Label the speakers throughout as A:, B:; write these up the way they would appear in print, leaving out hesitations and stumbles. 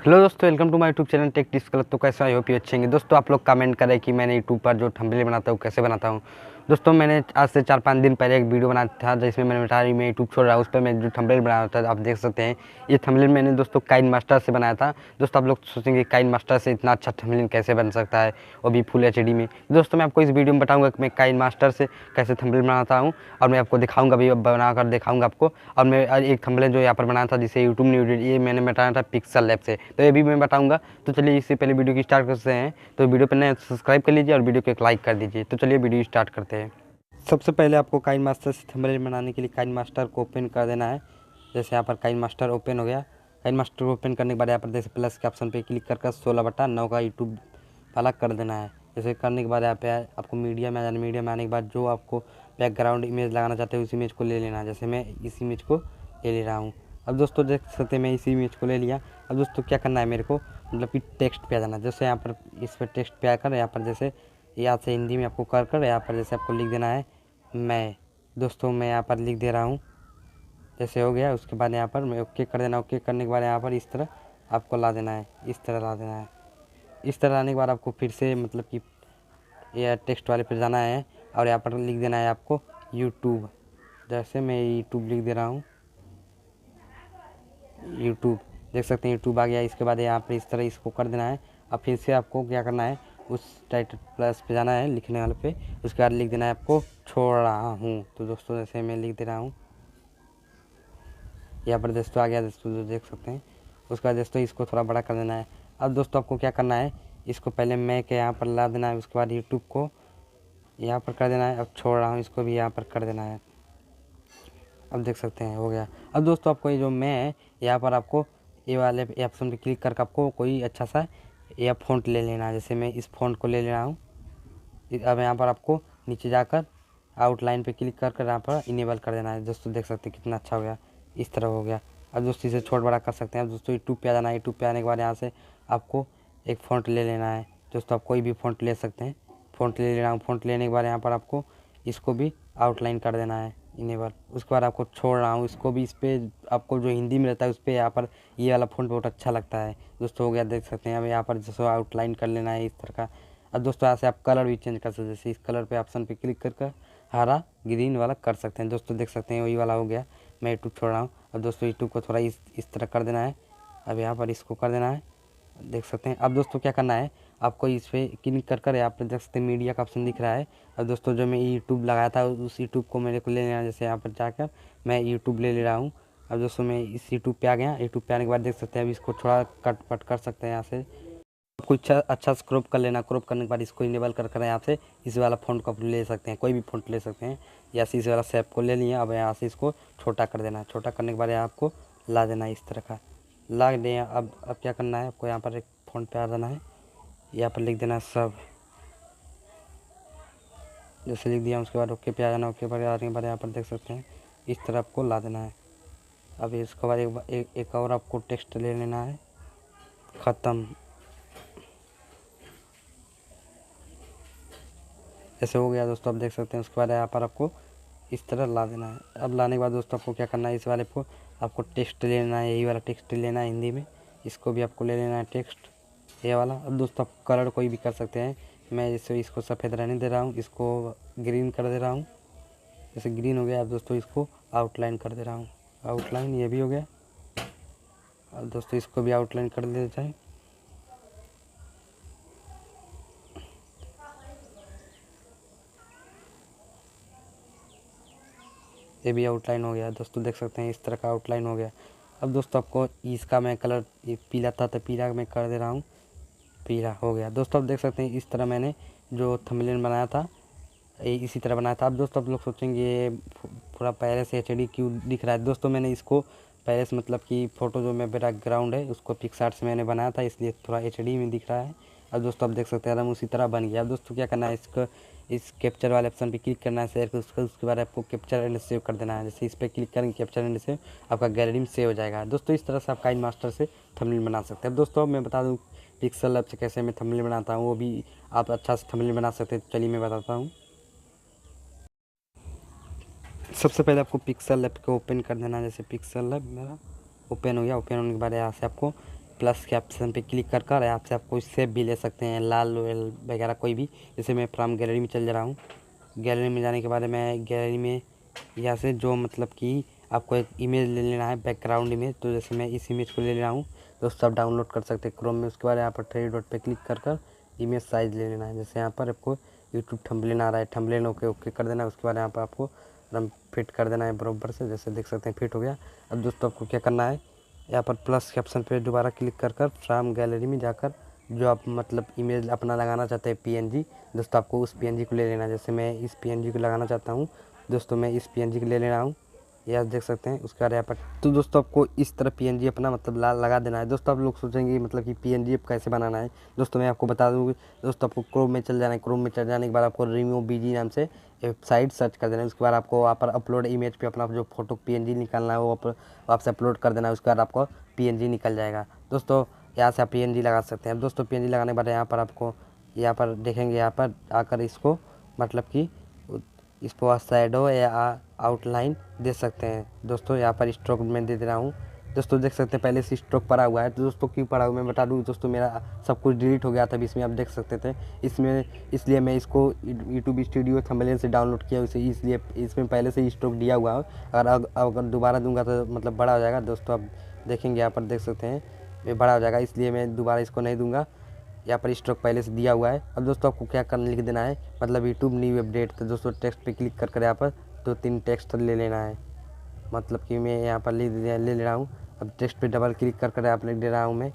A: Hello दोस्तों, welcome to my YouTube channel tech डिस्कलर। तो कैसे आई होप यू अच्छे होंगे। दोस्तों आप लोग कमेंट करें कि मैंने यूट्यूब पर जो थंबनेल बनाता हूँ कैसे बनाता हूँ। दोस्तों मैंने आज से 4-5 दिन पहले एक वीडियो बनाया था जिसमें मैंने बताया मैं यूट्यूब छोड़ रहा हूँ। उस पर मैं जो थंबनेल बनाया था आप देख सकते हैं। ये थंबनेल मैंने दोस्तों काइन मास्टर से बनाया था। दोस्तों आप लोग सोचेंगे काइन मास्टर से इतना अच्छा थंबनेल कैसे बन सकता है, वो भी फुल एचडी में। दोस्तों मैं आपको इस वीडियो में बताऊँगा कि मैं काइन मास्टर से कैसे थंबनेल बनाता हूँ और मैं आपको दिखाऊँगा भी, बना कर दिखाऊँगा आपको। और मैं एक थंबनेल जो यहाँ पर बनाया था जिसे यूट्यूब ने ये मैंने बताया था पिक्सल लैब से, तो ये भी मैं बताऊँगा। तो चलिए इससे पहले वीडियो की स्टार्ट करते हैं। तो वीडियो पर नए सब्सक्राइब कर लीजिए और वीडियो को एक लाइक कर दीजिए। तो चलिए वीडियो स्टार्ट करते हैं। सबसे पहले आपको काइन मास्टर से थंबनेल बनाने के लिए काइन मास्टर को ओपन कर देना है। जैसे यहाँ पर काइन मास्टर ओपन हो गया। काइन मास्टर को ओपन करने के बाद यहाँ पर जैसे प्लस के ऑप्शन पे क्लिक कर 16 बटा 9 का यूट्यूब वाला कर देना है। जैसे करने के बाद यहाँ पे आपको मीडिया में आ जाना। मीडिया में आने के बाद जो आपको बैकग्राउंड इमेज लगाना चाहते हो उस इमेज को ले लेना है। जैसे मैं इस इमेज को ले ले रहा हूँ। अब दोस्तों देख सकते हैं मैं इसी इमेज को ले लिया। अब दोस्तों क्या करना है मेरे को, मतलब कि टेक्स्ट पे आ जाना। जैसे यहाँ पर इस पर टेक्स्ट पे आकर यहाँ पर जैसे यहाँ से हिंदी में आपको कर यहाँ पर जैसे आपको लिख देना है मैं। दोस्तों मैं यहाँ पर लिख दे रहा हूँ। जैसे हो गया उसके बाद यहाँ पर मैं ओके कर देना। ओके करने के बाद यहाँ पर इस तरह आपको ला देना है, इस तरह ला देना है। इस तरह लाने के बाद आपको फिर से मतलब कि यह टेक्स्ट वाले पर जाना है और यहाँ पर लिख देना है आपको यूट्यूब। जैसे मैं यूट्यूब लिख दे रहा हूँ, यूट्यूब देख सकते हैं यूट्यूब आ गया। इसके बाद यहाँ पर इस तरह इसको कर देना है। अब फिर से आपको क्या करना है, उस टाइटल प्लस पे जाना है लिखने वाले पे। उसके बाद लिख देना है आपको छोड़ रहा हूँ। तो दोस्तों जैसे मैं लिख दे रहा हूँ, यहाँ पर दोस्तों आ गया। दोस्तों जो देख सकते हैं उसके बाद दोस्तों इसको थोड़ा बड़ा कर देना है। अब दोस्तों आपको क्या करना है, इसको पहले मैं के यहाँ पर ला देना है। उसके बाद यूट्यूब को यहाँ पर कर देना है। अब छोड़ रहा हूँ इसको भी यहाँ पर कर देना है। अब देख सकते हैं हो गया। अब दोस्तों आपको ये जो मैं है यहाँ पर आपको ये वाले ऑप्शन पे क्लिक करके आपको कोई अच्छा सा यह फ़ॉन्ट ले लेना है। जैसे मैं इस फ़ॉन्ट को ले रहा हूँ। अब यहाँ पर आपको नीचे जाकर आउटलाइन पे क्लिक कर यहाँ पर इनेबल कर देना है। दोस्तों देख सकते हैं कितना अच्छा हो गया, इस तरह हो गया। अब दोस्तों इसे छोट बड़ा कर सकते हैं। अब दोस्तों यूट्यूब पे आ जाना है। यूट्यूब पे आने के बाद यहाँ से आपको एक फ़ॉन्ट ले लेना है। दोस्तों आप कोई भी फ़ॉन्ट ले सकते हैं। फ़ॉन्ट ले लेना हूँ। फ़ॉन्ट लेने के बाद यहाँ पर आपको इसको भी आउटलाइन कर देना है इनेबल। उसके बाद आपको छोड़ रहा हूँ इसको भी। इस पर आपको जो हिंदी में रहता है उस पर यहाँ पर ये वाला फ़ॉन्ट बहुत अच्छा लगता है। दोस्तों हो गया, देख सकते हैं। अब यहाँ पर जैसे आउटलाइन कर लेना है इस तरह का। अब दोस्तों यहाँ से आप कलर भी चेंज कर सकते हैं। जैसे इस कलर पे ऑप्शन पे क्लिक कर हरा ग्रीन वाला कर सकते हैं। दोस्तों देख सकते हैं वही वाला हो गया। मैं यूट्यूब छोड़ रहा हूँ। अब दोस्तों यूट्यूब को थोड़ा इस तरह कर देना है। अब यहाँ पर इसको कर देना है, देख सकते हैं। अब दोस्तों क्या करना है, आपको इस पर क्लिक कर यहाँ पर देख सकते हैं मीडिया का ऑप्शन दिख रहा है। अब दोस्तों जो मैं यूट्यूब लगाया था उस यूट्यूब को मेरे को ले लेना है। जैसे यहाँ पर जाकर मैं यूट्यूब ले ले रहा हूँ। अब दोस्तों मैं इस यूट्यूब पे आ गया। यूट्यूब पे आने के बाद देख सकते हैं अब इसको थोड़ा कट पट कर सकते हैं यहाँ से। आपको अच्छा से क्रॉप कर लेना। क्रॉप करने के बाद इसको इनेबल कर यहाँ से इस वाला फ़ॉन्ट को आप ले सकते हैं, कोई भी फ़ॉन्ट ले सकते हैं। या से इस वाला शेप को ले लिया। अब यहाँ से इसको छोटा कर देना है। छोटा करने के बाद यहाँ आपको ला देना है इस तरह का, ला दें। अब क्या करना है, आपको यहाँ पर एक फ़ॉन्ट पे आ जाना है। यहाँ पर लिख देना है सब। जैसे लिख दिया उसके बाद ओके पे आ जाना। ओके पर आने के बाद यहाँ पर देख सकते हैं इस तरह आपको ला देना है। अब इसके बाद एक और आपको टेक्स्ट ले लेना है, ख़त्म। ऐसे हो गया दोस्तों। आप देख सकते हैं उसके बाद यहाँ पर आपको इस तरह ला देना है। अब लाने के बाद दोस्तों आपको क्या करना है, इस वाले को आपको टेक्स्ट लेना है, यही वाला टेक्स्ट लेना है हिंदी में। इसको भी आपको ले लेना है टेक्स्ट, ये वाला। अब दोस्तों आप कलर कोई भी कर सकते हैं। मैं जैसे इसको सफ़ेद रहने दे रहा हूँ, इसको ग्रीन कर दे रहा हूँ। जैसे ग्रीन हो गया। अब दोस्तों इसको आउटलाइन कर दे रहा हूँ, आउटलाइन ये भी हो गया। अब दोस्तों इसको भी आउटलाइन कर देते हैं। ये भी आउटलाइन हो गया। दोस्तों देख सकते हैं इस तरह का आउटलाइन हो गया। अब दोस्तों आपको इसका मैं कलर पीला था तो पीला मैं कर दे रहा हूँ, पीला हो गया। दोस्तों आप देख सकते हैं इस तरह मैंने जो थंबनेल बनाया था इसी तरह बनाया था। अब दोस्तों आप लोग सोचेंगे ये पूरा पहले से एचडी क्यों दिख रहा है। दोस्तों मैंने इसको पहले से मतलब कि फ़ोटो जो मेरा बैकग्राउंड है उसको पिक्सआर्ट से मैंने बनाया था, इसलिए थोड़ा एचडी में दिख रहा है। अब दोस्तों आप देख सकते हैं एकदम उसी तरह बन गया। अब दोस्तों क्या करना है, इसको इस कैप्चर वाले ऑप्शन पे क्लिक करना है शेयर को। उसके बाद आपको कैप्चर एंड सेव कर देना है। जैसे इस पर क्लिक करेंगे कैप्चर एंड सेव, आपका गैलरी में सेव हो जाएगा। दोस्तों इस तरह से आप काइन मास्टर से थंबनेल बना सकते हैं। अब दोस्तों मैं बता दूँ पिक्सल लैब से कैसे मैं थंबनेल बनाता हूँ, वो भी आप अच्छा से थंबनेल बना सकते हैं। चलिए मैं बताता हूँ। सबसे पहले आपको पिक्सल लैब को ओपन कर देना है। जैसे पिक्सल लैब मेरा ओपन हो गया। ओपन होने के बाद यहाँ से आपको प्लस के ऑप्शन पे क्लिक कर कर यहाँ से आप कोई शेप भी ले सकते हैं, लाल वगैरह कोई भी। जैसे मैं फ्रॉम गैलरी में चल जा रहा हूँ। गैलरी में जाने के बाद मैं गैलरी में यहाँ से जो मतलब कि आपको एक इमेज ले लेना है, बैकग्राउंड इमेज। तो जैसे मैं इस इमेज को ले रहा हूँ, तो सब डाउनलोड कर सकते हैं क्रोम में। उसके बाद यहाँ पर थ्री डॉट पे क्लिक कर कर इमेज साइज़ ले लेना है। जैसे यहाँ पर आपको यूट्यूब थंबनेल आ रहा है, थंबनेल ओके कर देना है। उसके बाद यहाँ पर आपको फिट कर देना है बराबर से। जैसे देख सकते हैं फिट हो गया। अब दोस्तों आपको क्या करना है, यहाँ पर प्लस के ऑप्शन पे दोबारा क्लिक कर कर फ्रॉम गैलरी में जाकर जो आप मतलब इमेज अपना लगाना चाहते हैं पीएनजी, दोस्तों आपको उस पीएनजी को ले लेना है। जैसे मैं इस पीएनजी को लगाना चाहता हूँ दोस्तों, मैं इस पीएनजी को ले ले रहा हूँ। ये आप देख सकते हैं। उसके बाद यहाँ पर तो दोस्तों आपको इस तरह पीएनजी अपना मतलब लगा देना है। दोस्तों आप लोग सोचेंगे मतलब कि पीएनजी कैसे बनाना है। दोस्तों मैं आपको बता दूँ, दोस्तों आपको क्रोम में चल जाना है। क्रोम में चल जाने के बाद आपको रिमूव बीजी नाम से वेबसाइट सर्च कर देना है। उसके बाद आपको वहाँ पर अपलोड इमेज पे अपना जो फोटो पीएनजी निकालना है वो आपसे अपलोड कर देना है। उसके बाद आपको पीएनजी निकल जाएगा। दोस्तों यहाँ से आप पीएनजी लगा सकते हैं। दोस्तों पीएनजी लगाने के बाद यहाँ पर आपको यहाँ पर देखेंगे, यहाँ पर आकर इसको मतलब कि इसको शैडो या आउटलाइन दे सकते हैं। दोस्तों यहाँ पर स्ट्रोक में दे रहा हूँ। दोस्तों देख सकते हैं पहले से स्ट्रोक पड़ा हुआ है। तो दोस्तों क्यों पड़ा हुआ मैं बता दूँ दोस्तों, मेरा सब कुछ डिलीट हो गया था इसमें, आप देख सकते थे इसमें, इसलिए मैं इसको यूट्यूब स्टूडियो थंबनेल से डाउनलोड किया उसे, इसलिए इसमें पहले से ही स्ट्रोक दिया हुआ है। अगर दोबारा दूंगा तो मतलब बड़ा हो जाएगा। दोस्तों आप देखेंगे यहाँ पर देख सकते हैं ये बड़ा हो जाएगा, इसलिए मैं दोबारा इसको नहीं दूंगा। यहाँ पर स्ट्रोक पहले से दिया हुआ है। अब दोस्तों आपको क्या करना, लिख देना है मतलब यूट्यूब न्यू अपडेट। तो दोस्तों टेक्स्ट पे क्लिक कर कर यहाँ पर 2-3 टेक्स्ट ले लेना है। मतलब कि मैं यहाँ पर ले रहा हूँ। अब टेक्स्ट पे डबल क्लिक कर कर यहाँ पर लिख दे रहा हूँ मैं।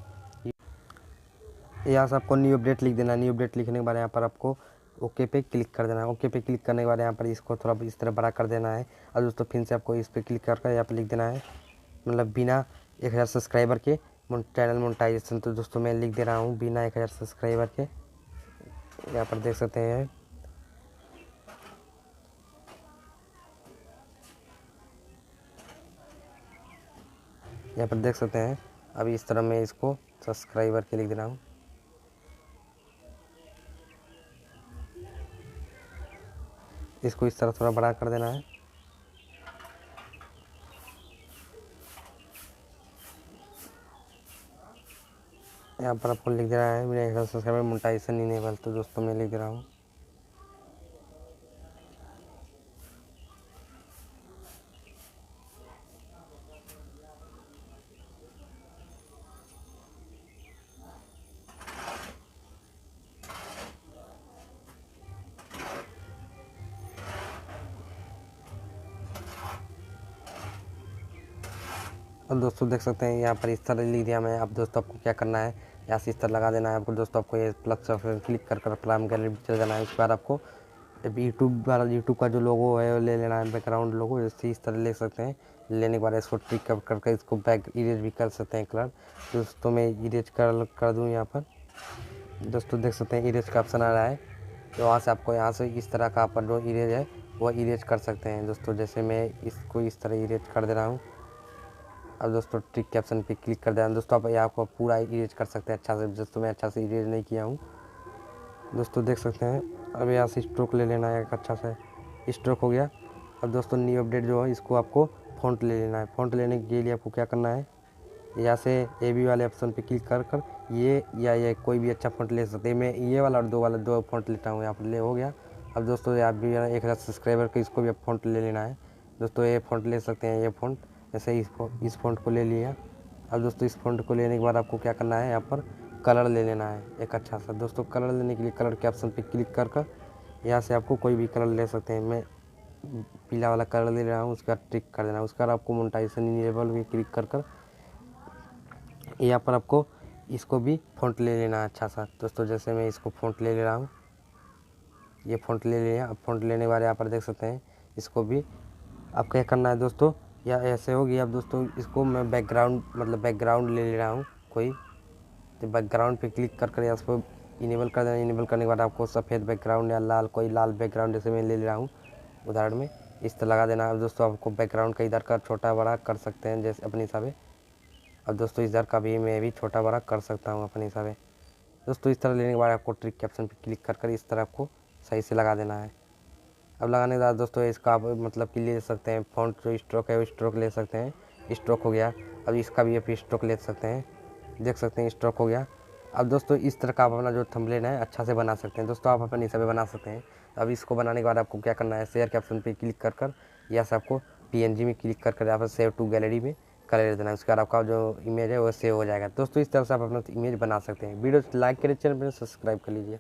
A: यहाँ से आपको न्यू अपडेट लिख देना है। न्यू अपडेट लिखने के बाद यहाँ पर आपको ओके पे क्लिक कर देना है। ओके पे क्लिक करने के बाद यहाँ पर इसको थोड़ा इस तरह बड़ा कर देना है। और दोस्तों फिर से आपको इस पर क्लिक कर यहाँ पर लिख देना है मतलब बिना 1000 सब्सक्राइबर के चैनल मोनेटाइजेशन। तो दोस्तों मैं लिख दे रहा हूँ बिना 1000 सब्सक्राइबर के। यहाँ पर देख सकते हैं यहाँ पर देख सकते हैं। अभी इस तरह मैं इसको सब्सक्राइबर के लिख दे रहा हूँ। इसको इस तरह थोड़ा बड़ा कर देना है। यहाँ पर आपको लिख दे रहा है मेरा 1000 सब्सक्राइबर मोनेटाइजेशन इनेबल। तो दोस्तों मैं लिख दे रहा हूँ और दोस्तों देख सकते हैं यहाँ पर इस तरह लिख दिया मैं। अब दोस्तों आपको क्या करना है, यहाँ से इस तरह लगा देना है आपको। दोस्तों आपको ये प्लस क्लिक कर फ्रॉम गैलरी में चले जाना है। उसके बाद आपको यूट्यूब का जो लोगो है वो ले लेना है, बैकग्राउंड लोगो। जैसे इस तरह ले सकते हैं। लेने के बाद इसको ट्रिक करके इसको बैक इरेज भी कर सकते हैं कलर। दोस्तों मैं इरेज कर दूँ यहाँ पर। दोस्तों देख सकते हैं इरेज का ऑप्शन आ रहा है। तो वहाँ से आपको यहाँ से इस तरह का आप जो इरेज है वो इरेज कर सकते हैं। दोस्तों जैसे मैं इसको इस तरह इरेज कर दे रहा हूँ। अब दोस्तों ट्रिक के ऑप्शन पे क्लिक कर देना। दोस्तों आप यहाँ को पूरा इरेज कर सकते हैं अच्छा से। दोस्तों मैं अच्छा से इरेज नहीं किया हूँ। दोस्तों देख सकते हैं। अब यहाँ से स्ट्रोक ले लेना है एक अच्छा सा, स्ट्रोक हो गया। अब दोस्तों न्यू अपडेट जो है इसको आपको फ़ॉन्ट ले लेना है। फ़ॉन्ट लेने के लिए आपको क्या करना है, यहाँ से ए बी वाले ऑप्शन पे क्लिक कर कर ये कोई भी अच्छा फ़ॉन्ट ले सकते हैं। मैं ये वाला और दो फ़ॉन्ट लेता हूँ। यहाँ पर ले हो गया। अब दोस्तों आप भी 1000 सब्सक्राइबर के इसको भी आप फ़ॉन्ट ले लेना है। दोस्तों ये फ़ॉन्ट ले सकते हैं, ये फ़ॉन्ट जैसे इस फ़ॉन्ट को ले लिया। अब दोस्तों इस फ़ॉन्ट को लेने के बाद आपको क्या करना है, यहाँ पर कलर ले लेना है एक अच्छा सा। दोस्तों कलर लेने के लिए कलर के ऑप्शन पे क्लिक कर कर यहाँ से आपको कोई भी कलर ले सकते हैं। मैं पीला वाला कलर ले रहा हूँ। उसका टिक कर देना। उसका आपको मोनेटाइजेशन इनेबल भी क्लिक कर कर यहाँ पर आपको इसको भी फ़ॉन्ट ले लेना है अच्छा सा। दोस्तों जैसे मैं इसको फ़ॉन्ट ले रहा हूँ, ये फ़ॉन्ट ले लिया। अब फ़ॉन्ट लेने के बाद यहाँ पर देख सकते हैं इसको भी अब क्या करना है दोस्तों, या ऐसे हो गया। अब दोस्तों इसको मैं बैकग्राउंड ले रहा हूँ कोई। तो बैकग्राउंड पे क्लिक कर यहाँ पर इनेबल कर देना। इनेबल करने के बाद आपको सफ़ेद बैकग्राउंड या कोई लाल बैकग्राउंड जैसे मैं ले रहा हूँ उदाहरण में, इस तरह लगा देना। अब दोस्तों आपको बैकग्राउंड का इधर का छोटा बड़ा कर सकते हैं जैसे अपने हिसाब से। अब दोस्तों इधर का भी मैं भी छोटा बड़ा कर सकता हूँ अपने हिसाब से। दोस्तों इस तरह लेने के बाद आपको ट्रिक के ऑप्शन पर क्लिक कर कर इस तरह आपको सही से लगा देना है। अब लगाने के बाद दोस्तों इसका आप मतलब कि ले सकते हैं फ़ॉन्ट जो स्ट्रोक है वो स्ट्रोक ले सकते हैं। स्ट्रोक हो गया। अब इसका भी आप स्ट्रोक ले सकते हैं। देख सकते हैं स्ट्रोक हो गया। अब दोस्तों इस तरह का आप अपना जो थंबनेल है अच्छा से बना सकते हैं। दोस्तों आप अपने हिसाब से बना सकते हैं। अब इसको बनाने के बाद आपको क्या करना है, शेयर के ऑप्शन पे क्लिक कर कर या से आपको PNG में क्लिक कर कर यहाँ पर सेव टू गैलरी में कर देना है। उसके बाद आपका जो इमेज है वो सेव हो जाएगा। दोस्तों इस तरह से आप अपना इमेज बना सकते हैं। वीडियो लाइक करिए, चैनल पर सब्सक्राइब कर लीजिए।